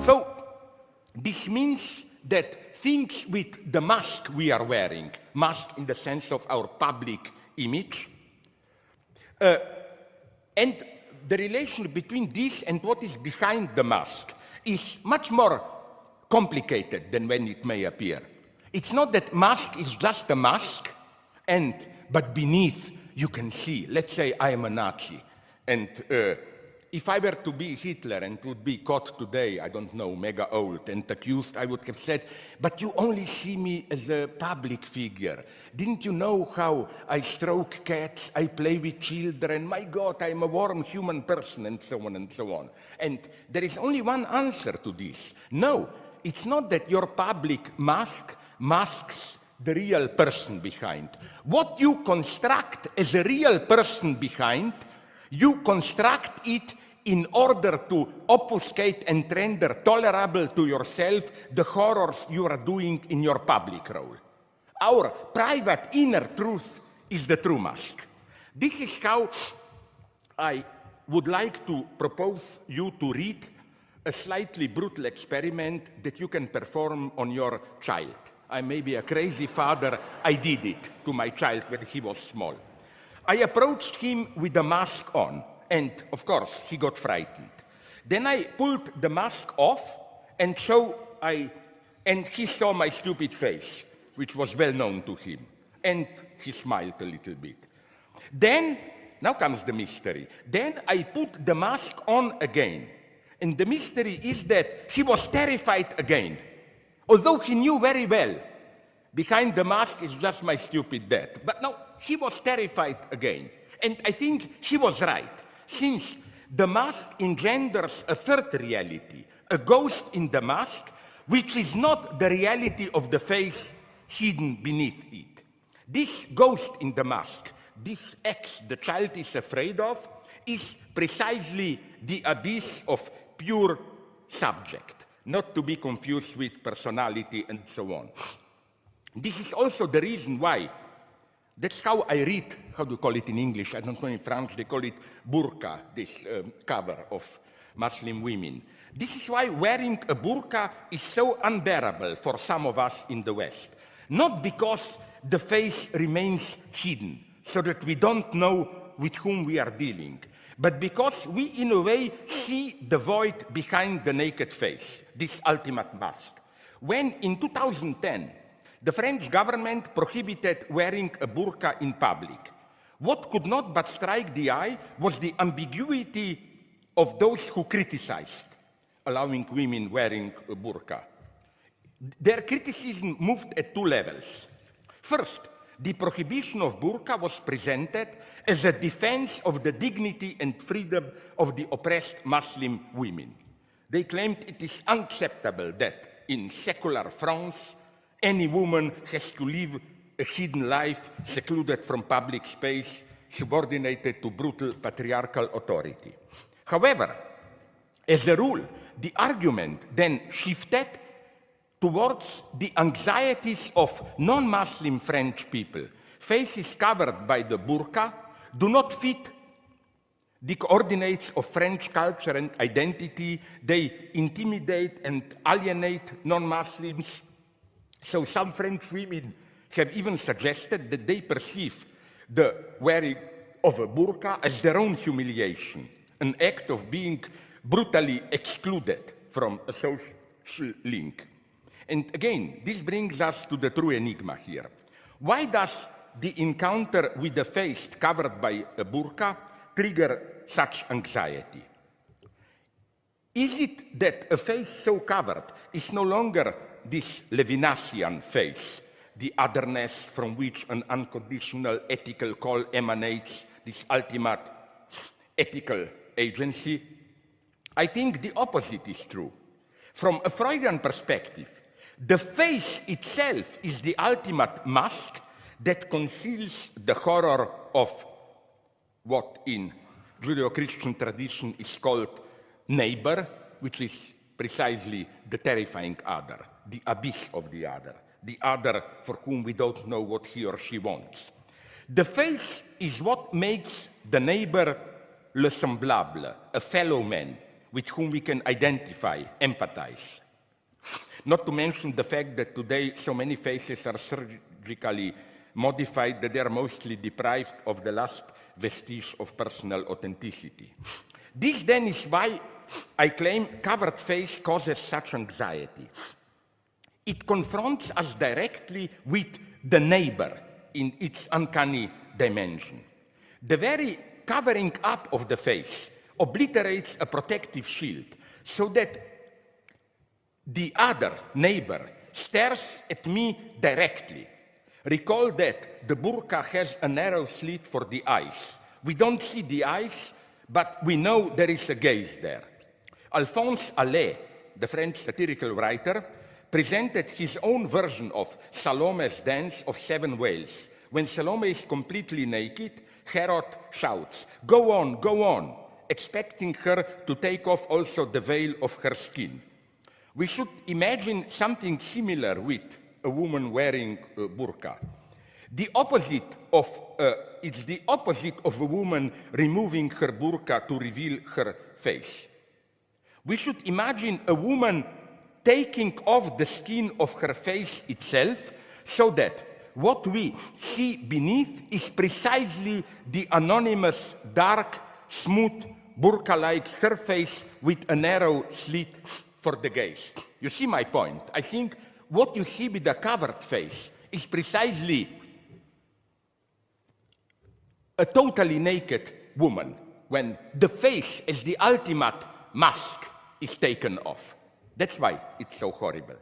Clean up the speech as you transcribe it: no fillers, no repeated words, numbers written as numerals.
So this means that things with the mask we are wearing, mask in the sense of our public image, and the relation between this and what is behind the mask is much more complicated than when it may appear. It's not that mask is just a mask, but beneath you can see, let's say I am a Nazi, and if I were to be Hitler and would be caught today, I don't know, mega old and accused, I would have said, but you only see me as a public figure. Didn't you know how I stroke cats, I play with children, my God, I'm a warm human person, and so on and so on. And there is only one answer to this. No, it's not that your public mask masks the real person behind. What you construct as a real person behind, you construct it in order to obfuscate and render tolerable to yourself the horrors you are doing in your public role. Our private inner truth is the true mask. This is how I would like to propose you to read a slightly brutal experiment that you can perform on your child. I may be a crazy father, I did it to my child when he was small. I approached him with the mask on, and of course he got frightened. Then I pulled the mask off, and he saw my stupid face, which was well known to him, and he smiled a little bit. Then, now comes the mystery, then I put the mask on again, and the mystery is that he was terrified again, although he knew very well behind the mask is just my stupid dad. But no, he was terrified again. And I think he was right, since the mask engenders a third reality, a ghost in the mask, which is not the reality of the face hidden beneath it. This ghost in the mask, this X the child is afraid of, is precisely the abyss of pure subject, not to be confused with personality and so on. This is also the reason why, that's how I read, how do you call it in English? I don't know, in French they call it burqa, this cover of Muslim women. This is why wearing a burqa is so unbearable for some of us in the West. Not because the face remains hidden, so that we don't know with whom we are dealing, but because we, in a way, see the void behind the naked face, this ultimate mask. When, in 2010, the French government prohibited wearing a burqa in public, what could not but strike the eye was the ambiguity of those who criticized allowing women wearing a burqa. Their criticism moved at two levels. First, the prohibition of burqa was presented as a defense of the dignity and freedom of the oppressed Muslim women. They claimed it is unacceptable that in secular France, any woman has to live a hidden life, secluded from public space, subordinated to brutal patriarchal authority. However, as a rule, the argument then shifted towards the anxieties of non-Muslim French people. Faces covered by the burqa do not fit the coordinates of French culture and identity. They intimidate and alienate non-Muslims. So some French women have even suggested that they perceive the wearing of a burqa as their own humiliation, an act of being brutally excluded from a social link. And again, this brings us to the true enigma here. Why does the encounter with the face covered by a burqa trigger such anxiety? Is it that a face so covered is no longer this Levinasian face, the otherness from which an unconditional ethical call emanates, this ultimate ethical agency? I think the opposite is true. From a Freudian perspective, the face itself is the ultimate mask that conceals the horror of what in Judeo-Christian tradition is called neighbor, which is precisely the terrifying other, the abyss of the other for whom we don't know what he or she wants. The face is what makes the neighbor le semblable, a fellow man, with whom we can identify, empathize. Not to mention the fact that today so many faces are surgically modified that they are mostly deprived of the last vestige of personal authenticity. This then is why I claim covered face causes such anxiety. It confronts us directly with the neighbor in its uncanny dimension. The very covering up of the face obliterates a protective shield so that the other neighbor stares at me directly. Recall that the burqa has a narrow slit for the eyes. We don't see the eyes, but we know there is a gaze there. Alphonse Allais, the French satirical writer, presented his own version of Salome's dance of 7 whales. When Salome is completely naked, Herod shouts, go on, expecting her to take off also the veil of her skin. We should imagine something similar with a woman wearing a burqa. It's the opposite of a woman removing her burqa to reveal her face. We should imagine a woman taking off the skin of her face itself so that what we see beneath is precisely the anonymous, dark, smooth, burqa-like surface with a narrow slit for the gaze. You see my point? I think what you see with the covered face is precisely a totally naked woman when the face as the ultimate mask is taken off. That's why it's so horrible.